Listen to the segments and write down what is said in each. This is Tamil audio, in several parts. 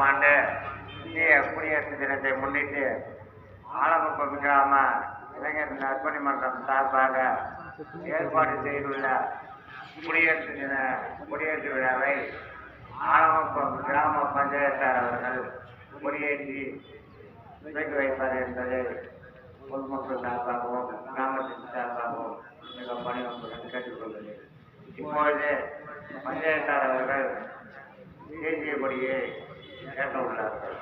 ஆண்டு இந்திய குடியரசு தினத்தை முன்னிட்டு ஆலங்குப்பம் கிராம இளைஞர் நற்பணி மன்றம் சார்பாக ஏற்பாடு செய்துள்ள குடியரசு விழாவை ஆலங்குப்பம் கிராம பஞ்சாயத்தார் அவர்கள் கொடியேற்றி துவக்கி வைப்பார் என்பதை பொதுமக்கள் சார்பாகவும் கிராமத்தின் சார்பாகவும் மிக பணியுடன் கேட்டுக்கொள்கிறேன். இப்பொழுது பஞ்சாயத்தார் அவர்கள் தேசிய கொடியை ஏற்க உள்ளார்கள்.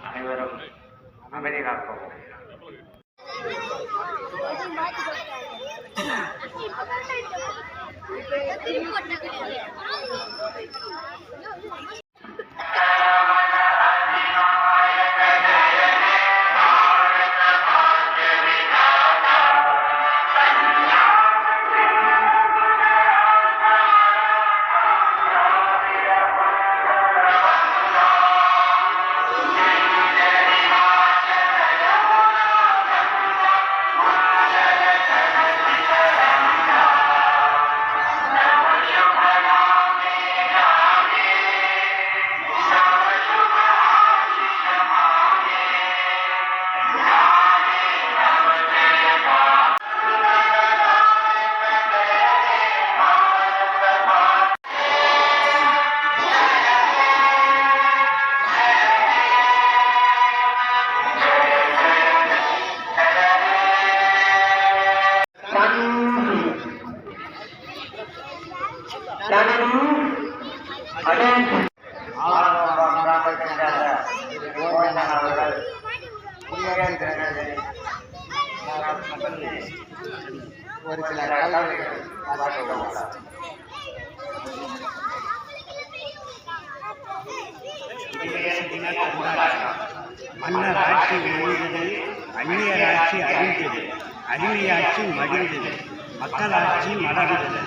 அனைவரும் அமைதி காக்கவும். ஒரு சில மன்னர் ஆட்சி ஒழிந்தது, அந்நியர் ஆட்சி அழிந்தது, அடிமையாட்சி மடிந்தது, மக்களாட்சி மலர்ந்தது.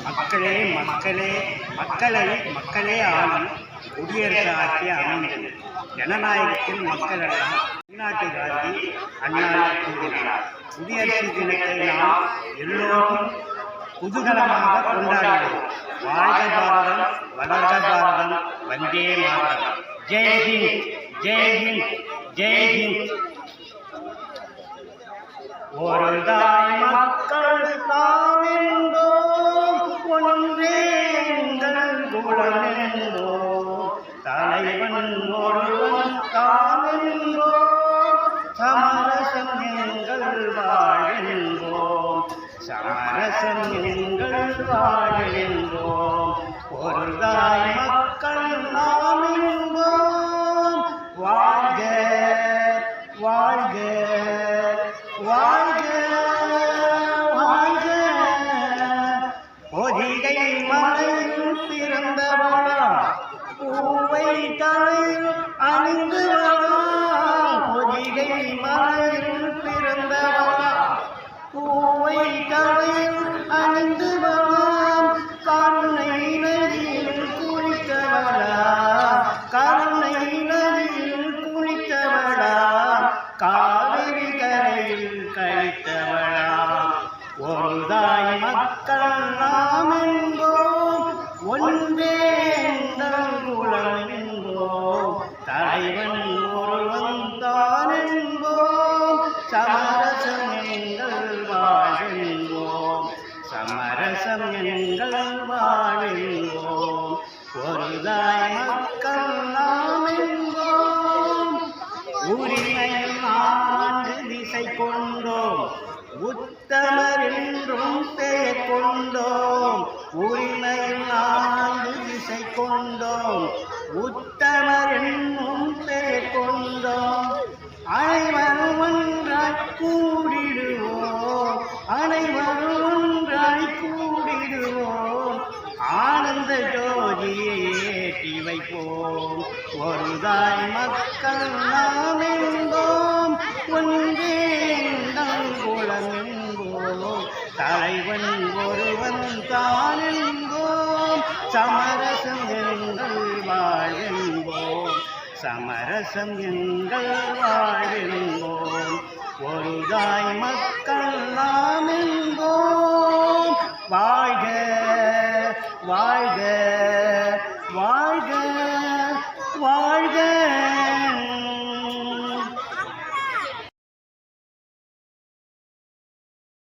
மக்களே மக்களே மக்களை மக்களே ஆளும் குடியரசு ஆட்சி அமைந்தது. ஜனநாயகத்தில் மக்கள் எல்லாம் உள்நாட்டு காந்தி அண்ணா கூறினார். குடியரசு தினத்தை நாம் எல்லோரும் குதூகலமாக கொண்டாடுவோம். வாழ்க பாரதம், வளர்க பாரதம், வந்தே மாதரம். ஜெய் ஹிந்த், ஜெய் ஹிந்த், ஜெய் ஹிந்த். ஒரு தாய் மக்கள் தாமென்றோம், ஒன்றே எங்கள் குலமென்றோம், தலைவன் ஒருவன் தாமென்றோம், சமரசம் எங்கள் வாழ்கின்றோம், சமரசம் எங்கள் வாழ்கின்றோம். ஒரு தாய் மக்கள் நாம் என்போம். வாழ்க வாழ்க வாழ்க வாழ்க பொதிகை மலையில் பிறந்தவளா பூவை தலையில் அணிந்தவளா பொதிகை மலையில் பிறந்தவளா பூவை தலையில் அணிந்தவளா கருணை நதியில் குளித்தவளா கருணை நதியில் குளித்தவளா காவிரி கரையில் கழித்தவளா ஒரு தாய் மக்கள் நாம் என்போம் ஒன்றே எங்கள் குலம் என்போம் தலைவன் ஒருவன் தான் என்போம் சமரசம் எங்கள் வாழ்வோம் சமரசம் எங்கள் வாழ்வோம் ஒரு தாய் மக்கள் நாம் என்போம் உரிமையில் ஆண்டு திசை கொண்டோம் உத்தமர் என்றும் பெயர் கொண்டோம் உரிமையில் ஆண்டு திசை கொண்டோம் உத்தமர் என்னும் பெயர் கொண்டோம் அனைவரும் ஒன்றாய் கூடிடுவோம் அனைவரும் ஒன்றாய் கூடிடுவோம் ஆனந்த ஜோதியை ஏற்றி வைப்போம் ஒரு தாய் மக்கள் நாம் என்போம் ஒன்றே எங்கள் குலம் என்போம் தலைவன் ஒருவன் தான் என்போம் சமரசம் எங்கள் வாழ்வோம் சமரசம் எங்கள் வாழ்வோம் ஒரு தாய்